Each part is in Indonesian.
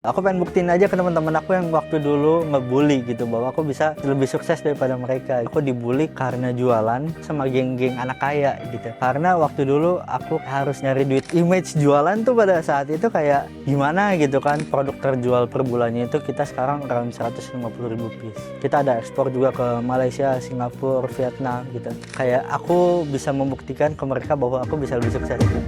Aku pengen buktiin aja ke teman-teman aku yang waktu dulu ngebully gitu, bahwa aku bisa lebih sukses daripada mereka. Aku dibully karena jualan sama geng-geng anak kaya gitu. Karena waktu dulu aku harus nyari duit. Image jualan tuh pada saat itu kayak gimana gitu kan. Produk terjual per bulannya itu kita sekarang around 150.000 piece. Kita ada ekspor juga ke Malaysia, Singapura, Vietnam gitu. Kayak aku bisa membuktikan ke mereka bahwa aku bisa lebih sukses gitu.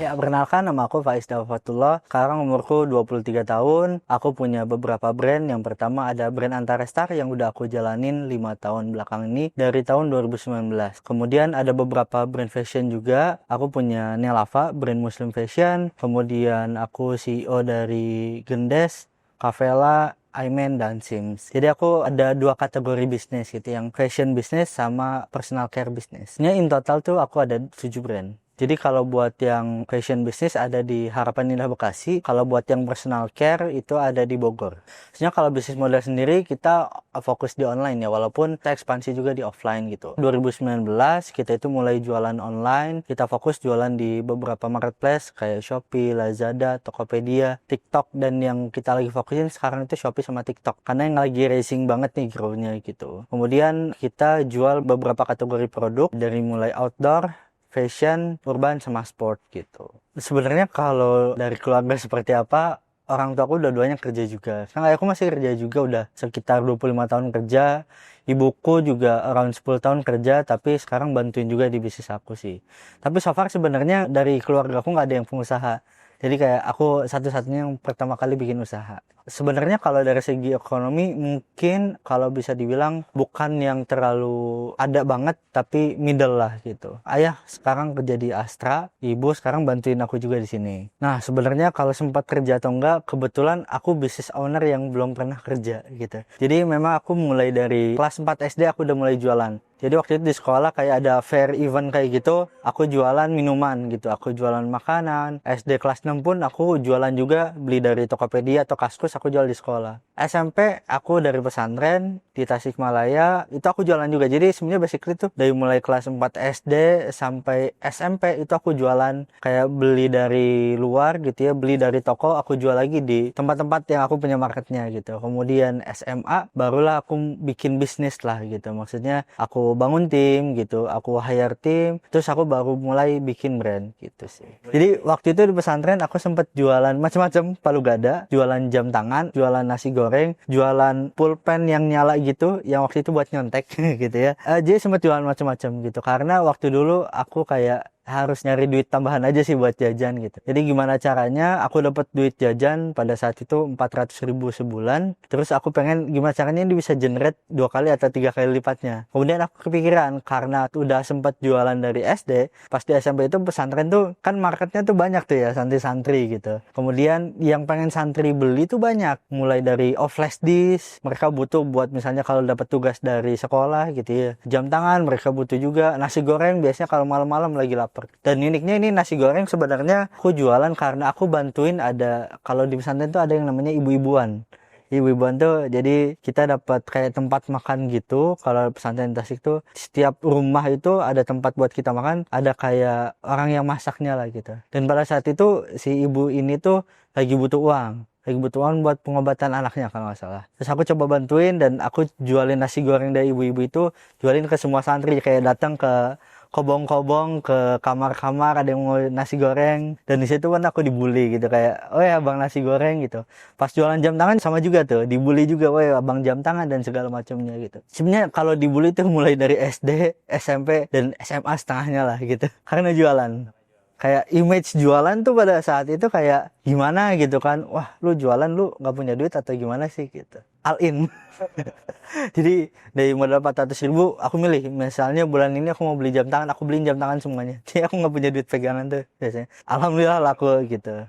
Ya, perkenalkan, nama aku Faiz Dafatullah. Sekarang umurku 23 tahun. Aku punya beberapa brand. Yang pertama ada brand Antarestar yang udah aku jalanin 5 tahun belakang ini dari tahun 2019. Kemudian ada beberapa brand fashion juga. Aku punya Nelava, brand Muslim fashion. Kemudian aku CEO dari Gendes, Cavella, Iman, dan Sims. Jadi aku ada dua kategori bisnis gitu, yang fashion bisnis sama personal care bisnis. Ini in total tuh aku ada 7 brand. Jadi kalau buat yang fashion business ada di Harapan Indah Bekasi, kalau buat yang personal care itu ada di Bogor. Sebenarnya kalau bisnis model sendiri kita fokus di online ya, walaupun kita ekspansi juga di offline gitu. 2019 kita itu mulai jualan online, kita fokus jualan di beberapa marketplace kayak Shopee, Lazada, Tokopedia, TikTok, dan yang kita lagi fokusin sekarang itu Shopee sama TikTok karena yang lagi racing banget nih growth-nya gitu. Kemudian kita jual beberapa kategori produk dari mulai outdoor, fashion, urban, sama sport gitu. Sebenarnya kalau dari keluarga seperti apa, orang tua aku dua-duanya kerja juga. Sekarang aku masih kerja juga, udah sekitar 25 tahun kerja. Ibuku juga around 10 tahun kerja, tapi sekarang bantuin juga di bisnis aku sih. Tapi so far sebenarnya dari keluarga aku nggak ada yang pengusaha. Jadi kayak aku satu-satunya yang pertama kali bikin usaha. Sebenarnya kalau dari segi ekonomi mungkin kalau bisa dibilang bukan yang terlalu ada banget, tapi middle lah gitu. Ayah sekarang kerja di Astra, ibu sekarang bantuin aku juga di sini. Nah, sebenarnya kalau sempat kerja atau enggak, kebetulan aku business owner yang belum pernah kerja gitu. Jadi memang aku mulai dari kelas 4 SD aku udah mulai jualan. Jadi waktu itu di sekolah kayak ada fair event kayak gitu, aku jualan minuman gitu, aku jualan makanan. SD kelas 6 pun aku jualan juga, beli dari Tokopedia atau Kaskus, aku jual di sekolah. SMP aku dari pesantren di Tasikmalaya, itu aku jualan juga. Jadi sebenarnya basically tuh dari mulai kelas 4 SD sampai SMP itu aku jualan, kayak beli dari luar gitu ya, beli dari toko, aku jual lagi di tempat-tempat yang aku punya marketnya gitu. Kemudian SMA barulah aku bikin bisnis lah gitu, maksudnya aku bangun tim gitu, aku hire tim, terus aku baru mulai bikin brand gitu sih. Jadi waktu itu di pesantren aku sempet jualan macam-macam, palu gada, jualan jam tangan, jualan nasi goreng, jualan pulpen yang nyala gitu, yang waktu itu buat nyontek gitu ya. Jadi sempet jualan macam-macam gitu, karena waktu dulu aku kayak harus nyari duit tambahan aja sih buat jajan gitu. Jadi gimana caranya aku dapat duit jajan pada saat itu 400.000 sebulan. Terus aku pengen gimana caranya ini bisa generate 2 kali atau 3 kali lipatnya. Kemudian aku kepikiran karena udah sempat jualan dari SD, pas di SMP itu pesantren tuh kan marketnya tuh banyak tuh ya, santri-santri gitu. Kemudian yang pengen santri beli tuh banyak, mulai dari flash disk, mereka butuh buat misalnya kalau dapat tugas dari sekolah gitu ya. Jam tangan mereka butuh juga, nasi goreng biasanya kalau malam-malam lagi lapar. Dan uniknya ini nasi goreng sebenarnya aku jualan karena aku bantuin, ada kalau di pesantren tuh ada yang namanya ibu-ibuan. Ibu-ibuan tuh jadi kita dapat kayak tempat makan gitu. Kalau pesantren Tasik tuh setiap rumah itu ada tempat buat kita makan, ada kayak orang yang masaknya lah gitu. Dan pada saat itu si ibu ini tuh lagi butuh uang, buat pengobatan anaknya kalau nggak salah. Terus aku coba bantuin dan aku jualin nasi goreng dari ibu-ibu itu, jualin ke semua santri, kayak datang ke kobong-kobong, ke kamar-kamar ada yang mau nasi goreng, dan di situ kan aku dibully gitu, kayak oh ya abang nasi goreng gitu. Pas jualan jam tangan sama juga tuh, dibully juga, oh ya abang jam tangan dan segala macamnya gitu. Sebenarnya kalau dibully tuh mulai dari SD, SMP, dan SMA setengahnya lah gitu karena jualan. Kayak image jualan tuh pada saat itu kayak gimana gitu kan, wah lu jualan lu nggak punya duit atau gimana sih gitu, all in. Jadi dari modal 400.000 aku milih, misalnya bulan ini aku mau beli jam tangan, aku beliin jam tangan semuanya. Jadi aku nggak punya duit pegangan tuh biasanya, alhamdulillah laku gitu.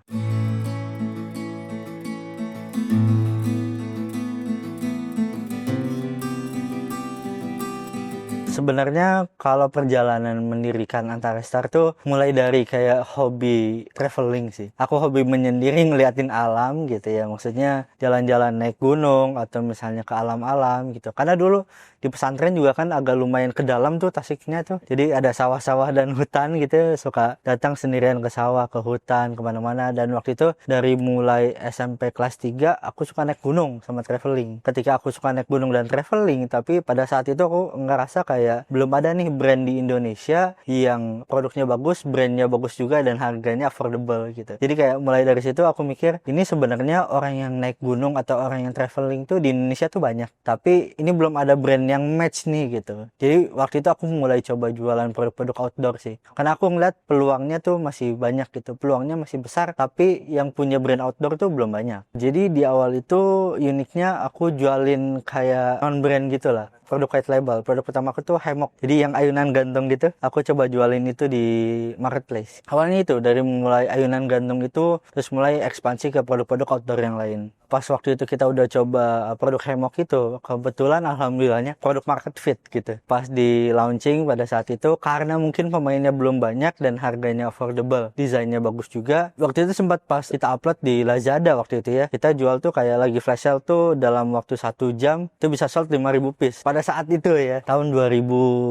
Sebenarnya kalau perjalanan mendirikan Antarestar tuh mulai dari kayak hobi traveling sih. Aku hobi menyendiri ngeliatin alam gitu ya. Maksudnya jalan-jalan naik gunung atau misalnya ke alam-alam gitu. Karena dulu di pesantren juga kan agak lumayan ke dalam tuh Tasiknya tuh. Jadi ada sawah-sawah dan hutan gitu. Suka datang sendirian ke sawah, ke hutan, kemana-mana. Dan waktu itu dari mulai SMP kelas 3 aku suka naik gunung sama traveling. Ketika aku suka naik gunung dan traveling, tapi pada saat itu aku ngerasa kayak belum ada nih brand di Indonesia yang produknya bagus, brandnya bagus juga, dan harganya affordable gitu. Jadi kayak mulai dari situ aku mikir, ini sebenarnya orang yang naik gunung atau orang yang traveling tuh di Indonesia tuh banyak, tapi ini belum ada brand yang match nih gitu. Jadi waktu itu aku mulai coba jualan produk-produk outdoor sih, karena aku ngeliat peluangnya tuh masih banyak gitu, peluangnya masih besar, tapi yang punya brand outdoor tuh belum banyak. Jadi di awal itu uniknya aku jualin kayak non brand gitu lah, produk white label. Produk pertama aku tuh hammock, jadi yang ayunan gantung gitu, aku coba jualin itu di marketplace. Awalnya itu dari mulai ayunan gantung itu, terus mulai ekspansi ke produk-produk outdoor yang lain. Pas waktu itu kita udah coba produk hammock itu, kebetulan alhamdulillahnya produk market fit gitu. Pas di launching pada saat itu, karena mungkin pemainnya belum banyak dan harganya affordable, desainnya bagus juga. Waktu itu sempat pas kita upload di Lazada waktu itu ya, kita jual tuh kayak lagi flash sale tuh dalam waktu 1 jam itu bisa sold 5.000 piece pada saat itu ya, tahun 2000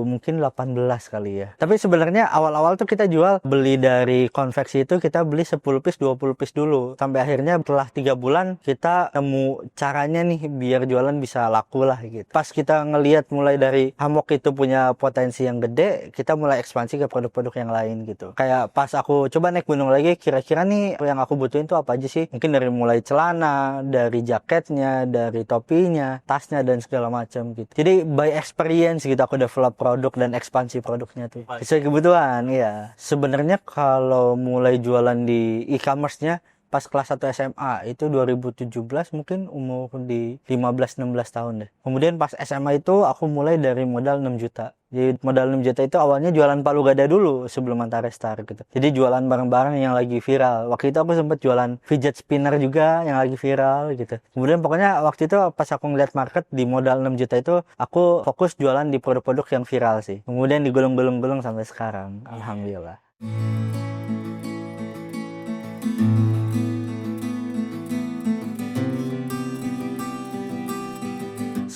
mungkin 18 kali ya. Tapi sebenarnya awal-awal tuh kita jual, beli dari konveksi itu kita beli 10 piece 20 piece dulu, sampai akhirnya setelah 3 bulan kita nemu caranya nih biar jualan bisa laku lah gitu. Pas kita ngelihat mulai dari hammock itu punya potensi yang gede, kita mulai ekspansi ke produk-produk yang lain gitu. Kayak pas aku coba naik gunung lagi, kira-kira nih yang aku butuhin tuh apa aja sih? Mungkin dari mulai celana, dari jaketnya, dari topinya, tasnya, dan segala macam gitu. Jadi by experience gitu aku develop produk dan ekspansi produknya tuh sesuai kebutuhan ya. Sebenarnya kalau mulai jualan di e-commerce-nya pas kelas 1 SMA itu 2017, mungkin umur di 15-16 tahun deh. Kemudian pas SMA itu aku mulai dari modal 6 juta. Jadi modal 6 juta itu awalnya jualan palu gada dulu sebelum Antarestar gitu. Jadi jualan barang-barang yang lagi viral. Waktu itu aku sempat jualan fidget spinner juga yang lagi viral gitu. Kemudian pokoknya waktu itu pas aku ngeliat market di modal 6 juta itu, aku fokus jualan di produk-produk yang viral sih. Kemudian digulung-gulung-gulung sampai sekarang. Alhamdulillah.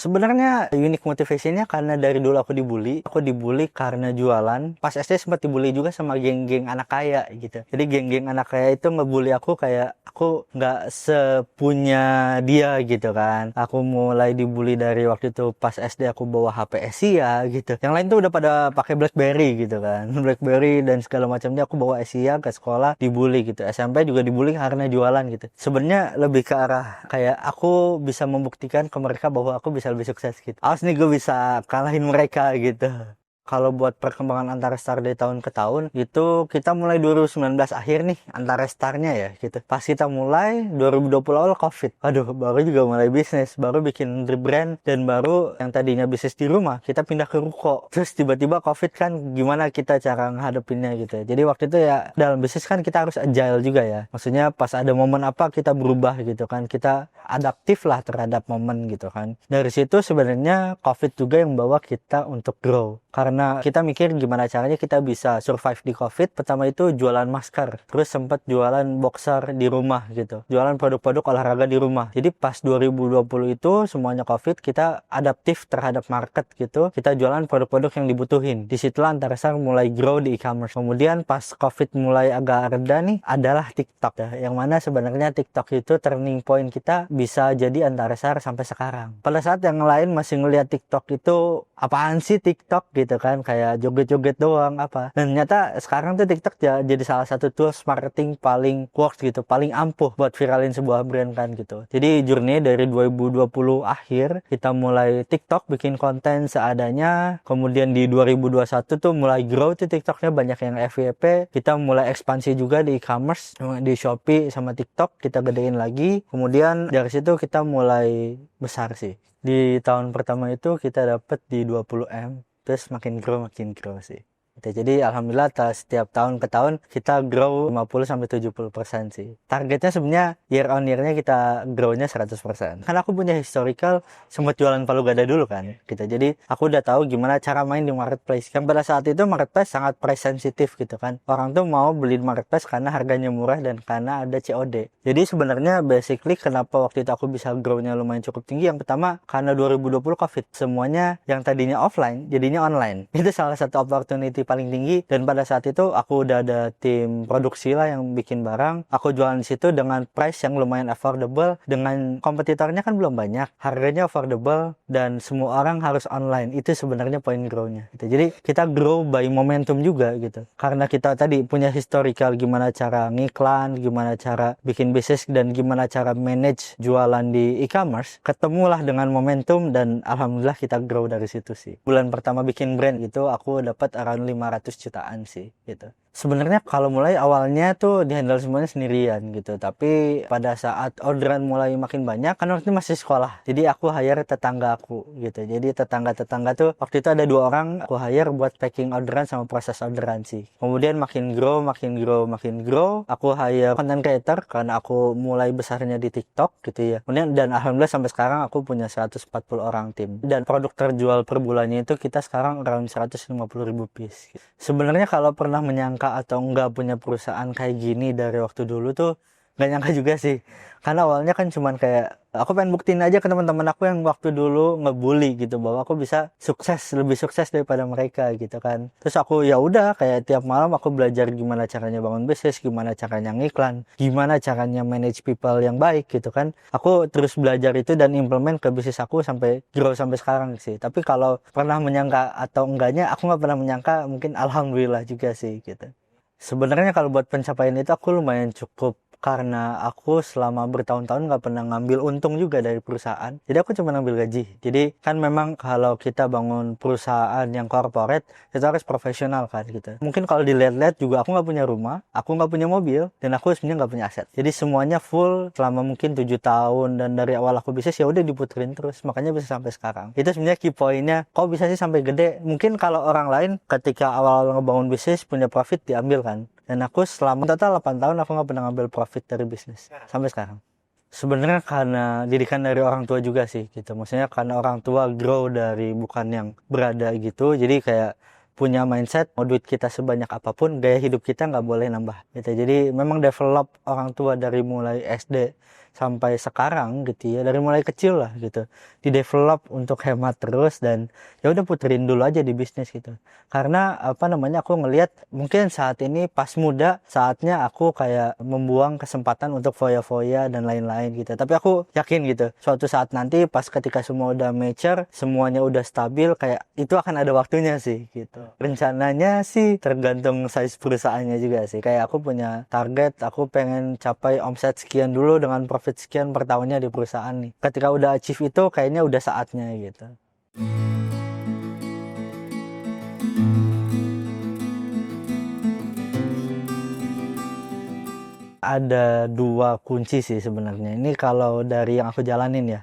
Sebenarnya unique motivation-nya karena dari dulu aku dibully. Aku dibully karena jualan. Pas SD sempat dibully juga sama geng-geng anak kaya gitu. Jadi geng-geng anak kaya itu ngebully aku kayak aku nggak sepunya dia gitu kan. Aku mulai dibully dari waktu itu pas SD aku bawa HP Asia gitu. Yang lain tuh udah pada pakai BlackBerry gitu kan. BlackBerry dan segala macamnya, aku bawa Asia ke sekolah dibully gitu. SMP juga dibully karena jualan gitu. Sebenarnya lebih ke arah kayak aku bisa membuktikan ke mereka bahwa aku bisa lebih sukses gitu. Awas nih gue bisa kalahin mereka gitu. Kalau buat perkembangan Antarestar dari tahun ke tahun, itu kita mulai 2019 akhir nih Antarestarnya ya gitu. Pas kita mulai 2020 awal COVID. Aduh, baru juga mulai bisnis, baru bikin rebrand, dan baru yang tadinya bisnis di rumah, kita pindah ke ruko. Terus tiba-tiba COVID kan, gimana kita cara ngadepinnya gitu. Jadi waktu itu ya dalam bisnis kan kita harus agile juga ya. Maksudnya pas ada momen apa kita berubah gitu kan. Kita adaptif lah terhadap momen gitu kan. Dari situ sebenarnya COVID juga yang bawa kita untuk grow. Karena kita mikir gimana caranya kita bisa survive di COVID. Pertama itu jualan masker, terus sempat jualan boxer di rumah gitu, jualan produk-produk olahraga di rumah. Jadi pas 2020 itu semuanya COVID, kita adaptif terhadap market gitu, kita jualan produk-produk yang dibutuhin. Disitulah Antarestar mulai grow di e-commerce. Kemudian pas COVID mulai agak reda nih, adalah TikTok ya, yang mana sebenarnya TikTok itu turning point kita bisa jadi Antarestar sampai sekarang. Pada saat yang lain masih ngelihat TikTok itu apaan sih TikTok gitu kan, kayak joget-joget doang apa. Dan ternyata sekarang tuh TikTok jadi salah satu tools marketing paling works gitu, paling ampuh buat viralin sebuah brand kan gitu. Jadi journey dari 2020 akhir kita mulai TikTok, bikin konten seadanya. Kemudian di 2021 tuh mulai grow tuh TikToknya, banyak yang FYP. Kita mulai ekspansi juga di e-commerce, di Shopee sama TikTok kita gedein lagi. Kemudian dari situ kita mulai besar sih. Di tahun pertama itu kita dapat di 20M, terus makin grow sih. gitu. Jadi alhamdulillah setiap tahun ke tahun kita grow 50-70% sih. Targetnya sebenarnya year on year-nya kita grow-nya 100%. Karena aku punya historical sempat jualan palu gada dulu kan gitu. Jadi aku udah tahu gimana cara main di marketplace. Kan pada saat itu marketplace sangat price sensitive gitu kan. Orang tuh mau beli di marketplace karena harganya murah dan karena ada COD. Jadi sebenarnya basically kenapa waktu itu aku bisa grow-nya lumayan cukup tinggi, yang pertama karena 2020 Covid. Semuanya yang tadinya offline jadinya online. Itu salah satu opportunity paling tinggi, dan pada saat itu aku udah ada tim produksi lah yang bikin barang. Aku jualan di situ dengan price yang lumayan affordable, dengan kompetitornya kan belum banyak, harganya affordable dan semua orang harus online. Itu sebenarnya poin grow-nya gitu. Jadi kita grow by momentum juga gitu. Karena kita tadi punya historical gimana cara ngiklan, gimana cara bikin bisnis, dan gimana cara manage jualan di e-commerce, ketemulah dengan momentum dan alhamdulillah kita grow dari situ sih. Bulan pertama bikin brand gitu aku dapat around 500 jutaan sih gitu. Sebenarnya kalau mulai awalnya tuh dihandle semuanya sendirian gitu, tapi pada saat orderan mulai makin banyak, kan waktu itu masih sekolah, jadi aku hire tetangga aku gitu. Jadi tetangga tuh waktu itu ada 2 orang aku hire buat packing orderan sama proses orderan sih. Kemudian makin grow, aku hire content creator karena aku mulai besarnya di TikTok gitu ya. Kemudian dan alhamdulillah sampai sekarang aku punya 140 orang tim, dan produk terjual per bulannya itu kita sekarang around 150.000 piece. Sebenarnya kalau pernah menyangka atau enggak punya perusahaan kayak gini dari waktu dulu tuh nggak nyangka juga sih, karena awalnya kan cuman kayak aku pengen buktiin aja ke teman-teman aku yang waktu dulu ngebully gitu bahwa aku bisa lebih sukses daripada mereka gitu kan. Terus aku ya udah kayak tiap malam aku belajar gimana caranya bangun bisnis, gimana caranya ngiklan, gimana caranya manage people yang baik gitu kan. Aku terus belajar itu dan implement ke bisnis aku sampai grow sampai sekarang sih. Tapi kalau pernah menyangka atau enggaknya, aku nggak pernah menyangka, mungkin alhamdulillah juga sih gitu. Sebenarnya kalau buat pencapaian itu aku lumayan cukup, karena aku selama bertahun-tahun nggak pernah ngambil untung juga dari perusahaan. Jadi aku cuma ngambil gaji. Jadi kan memang kalau kita bangun perusahaan yang corporate, itu harus profesional kan gitu. Mungkin kalau dilihat-lihat juga aku nggak punya rumah, aku nggak punya mobil, dan aku sebenarnya nggak punya aset. Jadi semuanya full selama mungkin 7 tahun, dan dari awal aku bisnis ya udah diputerin terus, makanya bisa sampai sekarang. Itu sebenarnya key point-nya, kok bisa sih sampai gede? Mungkin kalau orang lain ketika awal-awal ngebangun bisnis punya profit diambil kan. Dan aku selama total 8 tahun aku nggak pernah ngambil profit dari bisnis sampai sekarang. Sebenarnya karena didikan dari orang tua juga sih gitu. Maksudnya karena orang tua grow dari bukan yang berada gitu. Jadi kayak punya mindset mau duit kita sebanyak apapun, gaya hidup kita nggak boleh nambah gitu. Jadi memang develop orang tua dari mulai SD sampai sekarang gitu ya, dari mulai kecil lah gitu, di develop untuk hemat terus, dan ya udah puterin dulu aja di bisnis gitu. Karena apa namanya, aku ngelihat mungkin saat ini pas muda saatnya aku kayak membuang kesempatan untuk foya-foya dan lain-lain gitu. Tapi aku yakin gitu suatu saat nanti pas ketika semua udah mature, semuanya udah stabil, kayak itu akan ada waktunya sih gitu. Rencananya sih tergantung size perusahaannya juga sih. Kayak aku punya target, aku pengen capai omset sekian dulu dengan profit sekian per tahunnya di perusahaan nih. Ketika udah achieve itu kayaknya udah saatnya gitu. Ada 2 kunci sih sebenarnya. Ini kalau dari yang aku jalanin ya.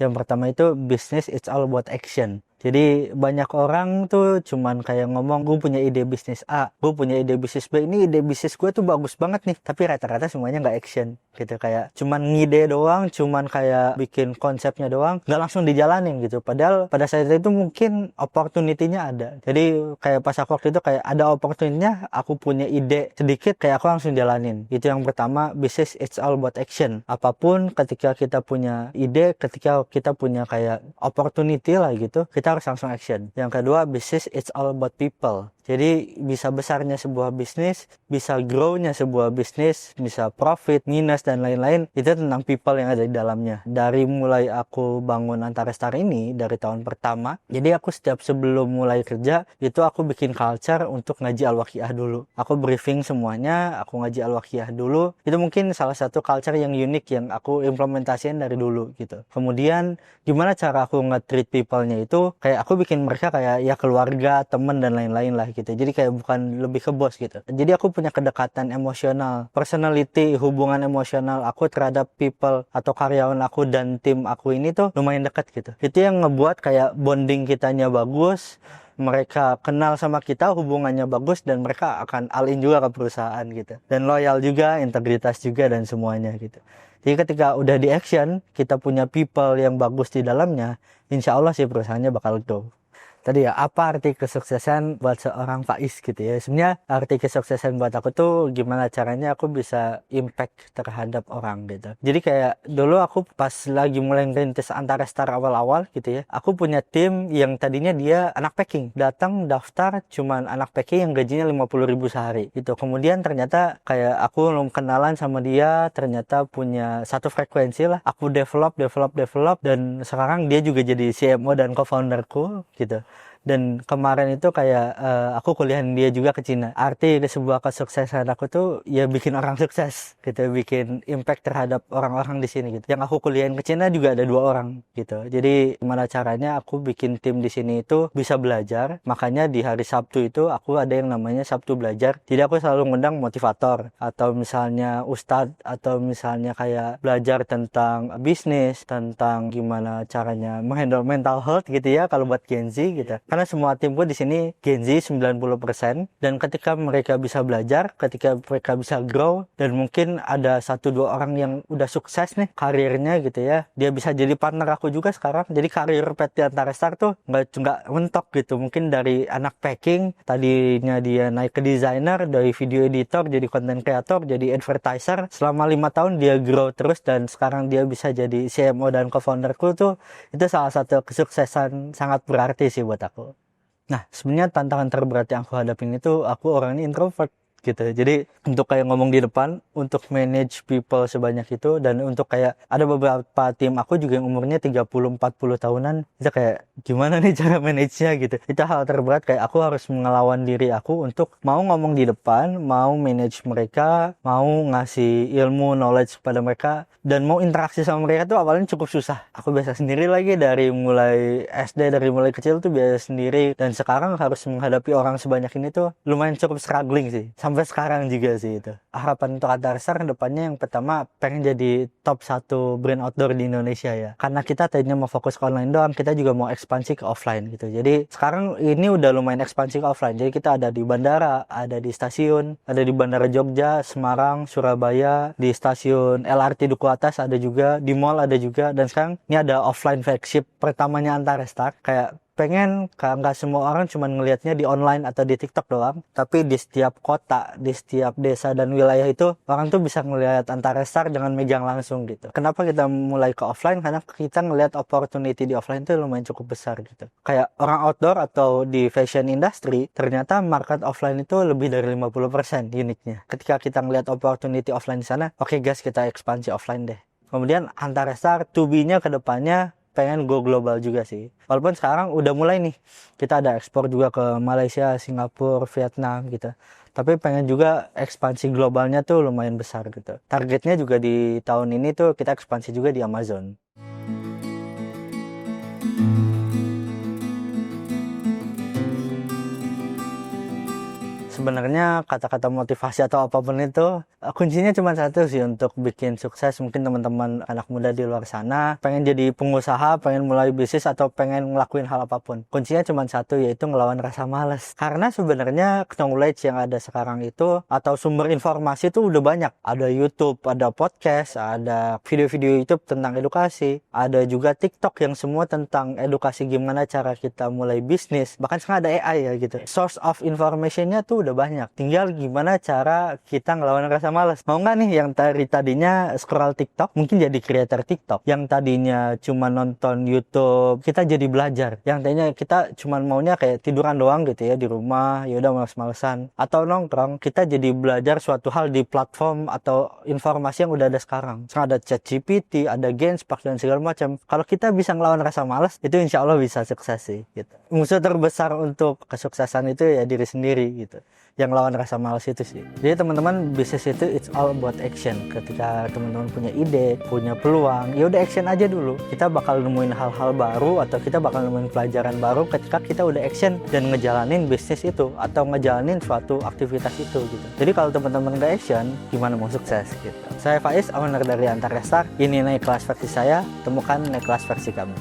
Yang pertama itu business it's all about action. Jadi banyak orang tuh cuman kayak ngomong, gue punya ide bisnis A, gue punya ide bisnis B, ini ide bisnis gue tuh bagus banget nih, tapi rata-rata semuanya nggak action gitu. Kayak cuman ngide doang, cuman kayak bikin konsepnya doang, nggak langsung dijalanin gitu. Padahal pada saat itu mungkin opportunity-nya ada. Jadi kayak pas aku waktu itu kayak ada opportunity-nya, aku punya ide sedikit, kayak aku langsung jalanin. Itu yang pertama, business it's all about action. Apapun ketika kita punya ide, ketika kita punya kayak opportunity lah gitu, kita harus langsung action. Yang kedua, business it's all about people. Jadi bisa besarnya sebuah bisnis, bisa grow-nya sebuah bisnis, bisa profit, minus, dan lain-lain, itu tentang people yang ada di dalamnya. Dari mulai aku bangun Antarestar ini, dari tahun pertama, jadi aku setiap sebelum mulai kerja, itu aku bikin culture untuk ngaji Al-Waqiah dulu. Aku briefing semuanya, aku ngaji Al-Waqiah dulu. Itu mungkin salah satu culture yang unik yang aku implementasiin dari dulu gitu. Kemudian, gimana cara aku nge-treat people-nya itu, kayak aku bikin mereka kayak ya keluarga, temen, dan lain-lain lah gitu. Jadi kayak bukan lebih ke bos gitu. Jadi aku punya kedekatan emosional, personality, hubungan emosional aku terhadap people atau karyawan aku dan tim aku ini tuh lumayan dekat gitu. Itu yang ngebuat kayak bonding kitanya bagus, mereka kenal sama kita, hubungannya bagus, dan mereka akan all in juga ke perusahaan gitu. Dan loyal juga, integritas juga, dan semuanya gitu. Jadi ketika udah di action, kita punya people yang bagus di dalamnya, insya Allah sih perusahaannya bakal grow. Tadi ya, apa arti kesuksesan buat seorang Faiz gitu ya. Sebenarnya arti kesuksesan buat aku tuh gimana caranya aku bisa impact terhadap orang gitu. Jadi kayak dulu aku pas lagi mulai ngerintis Antarestar awal-awal gitu ya, aku punya tim yang tadinya dia anak packing. Datang daftar cuman anak packing yang gajinya 50.000 sehari gitu. Kemudian ternyata kayak aku kenalan sama dia, ternyata punya satu frekuensi lah. Aku develop, dan sekarang dia juga jadi CMO dan co-founderku gitu. Dan kemarin itu kayak aku kuliahin dia juga ke Cina. Arti sebuah kesuksesan aku tuh ya bikin orang sukses gitu, bikin impact terhadap orang-orang di sini gitu. Yang aku kuliahin ke Cina juga ada 2 orang gitu. Jadi gimana caranya aku bikin tim di sini itu bisa belajar. Makanya di hari Sabtu itu aku ada yang namanya Sabtu Belajar. Jadi aku selalu ngundang motivator atau misalnya ustadz, atau misalnya kayak belajar tentang bisnis, tentang gimana caranya menghandle mental health gitu ya kalau buat Gen Z gitu. Karena semua timku di sini Gen Z 90%, dan ketika mereka bisa belajar, ketika mereka bisa grow, dan mungkin ada 1-2 orang yang udah sukses nih karirnya gitu ya, dia bisa jadi partner aku juga sekarang. Jadi karir PT Antarestar tuh nggak mentok gitu. Mungkin dari anak packing, tadinya dia naik ke designer, dari video editor jadi content creator, jadi advertiser. Selama 5 tahun dia grow terus, dan sekarang dia bisa jadi CMO dan co-founderku tuh. Itu salah satu kesuksesan sangat berarti sih buat aku. Nah, sebenarnya tantangan terberat yang aku hadapin itu, aku orangnya introvert gitu. Jadi untuk kayak ngomong di depan, untuk manage people sebanyak itu, dan untuk kayak ada beberapa tim aku juga yang umurnya 30-40 tahunan, itu kayak gimana nih cara manage-nya gitu. Itu hal terberat, kayak aku harus mengelawan diri aku untuk mau ngomong di depan, mau manage mereka, mau ngasih ilmu, knowledge kepada mereka, dan mau interaksi sama mereka tuh awalnya cukup susah. Aku biasa sendiri lagi dari mulai SD, dari mulai kecil tuh biasa sendiri, dan sekarang harus menghadapi orang sebanyak ini tuh lumayan cukup struggling sih. Sampai sekarang juga sih itu. Harapan untuk Antarestar ke depannya yang pertama pengen jadi top 1 brand outdoor di Indonesia ya. Karena kita tadinya mau fokus ke online doang, kita juga mau ekspansi ke offline gitu. Jadi sekarang ini udah lumayan ekspansi ke offline. Jadi kita ada di bandara, ada di stasiun, ada di Bandara Jogja, Semarang, Surabaya, di stasiun LRT Duku Atas ada juga, di mall ada juga, dan sekarang ini ada offline flagship pertamanya Antarestar. Kayak pengen nggak semua orang cuma ngelihatnya di online atau di TikTok doang, tapi di setiap kota, di setiap desa dan wilayah itu orang tuh bisa ngelihat Antarestar dengan megang langsung gitu. Kenapa kita mulai ke offline? Karena kita ngelihat opportunity di offline tuh lumayan cukup besar gitu. Kayak orang outdoor atau di fashion industry, ternyata market offline itu lebih dari 50% uniknya. Ketika kita ngelihat opportunity offline di sana, oke guys, kita ekspansi offline deh. Kemudian Antarestar to be-nya ke depannya pengen go global juga sih. Walaupun sekarang udah mulai nih, kita ada ekspor juga ke Malaysia, Singapura, Vietnam gitu. Tapi pengen juga ekspansi globalnya tuh lumayan besar gitu. Targetnya juga di tahun ini tuh kita ekspansi juga di Amazon. Sebenarnya kata-kata motivasi atau apapun itu kuncinya cuma satu sih untuk bikin sukses. Mungkin teman-teman anak muda di luar sana pengen jadi pengusaha, pengen mulai bisnis, atau pengen ngelakuin hal apapun, kuncinya cuma satu, yaitu ngelawan rasa malas. Karena sebenarnya knowledge yang ada sekarang itu atau sumber informasi itu udah banyak. Ada YouTube, ada podcast, ada video-video YouTube tentang edukasi, ada juga TikTok yang semua tentang edukasi gimana cara kita mulai bisnis. Bahkan sekarang ada AI ya gitu. Source of informationnya tuh udah banyak, tinggal gimana cara kita ngelawan rasa malas. Mau nggak nih yang tadinya scroll TikTok mungkin jadi creator TikTok, yang tadinya cuma nonton YouTube kita jadi belajar, yang tadinya kita cuma maunya kayak tiduran doang gitu ya di rumah, ya udah males-malesan, atau nongkrong, kita jadi belajar suatu hal di platform atau informasi yang udah ada sekarang. Ada ChatGPT, ada Genspark dan segala macam. Kalau kita bisa ngelawan rasa malas, itu insya Allah bisa sukses sih gitu. Musuh terbesar untuk kesuksesan itu ya diri sendiri gitu, yang lawan rasa malas itu sih. Jadi teman-teman, bisnis itu it's all about action. Ketika teman-teman punya ide, punya peluang, ya udah action aja dulu. Kita bakal nemuin hal-hal baru, atau kita bakal nemuin pelajaran baru ketika kita udah action dan ngejalanin bisnis itu atau ngejalanin suatu aktivitas itu gitu. Jadi kalau teman-teman nggak action, gimana mau sukses gitu. Saya Faiz, owner dari Antarestar. Ini naik kelas versi saya, temukan naik kelas versi kamu.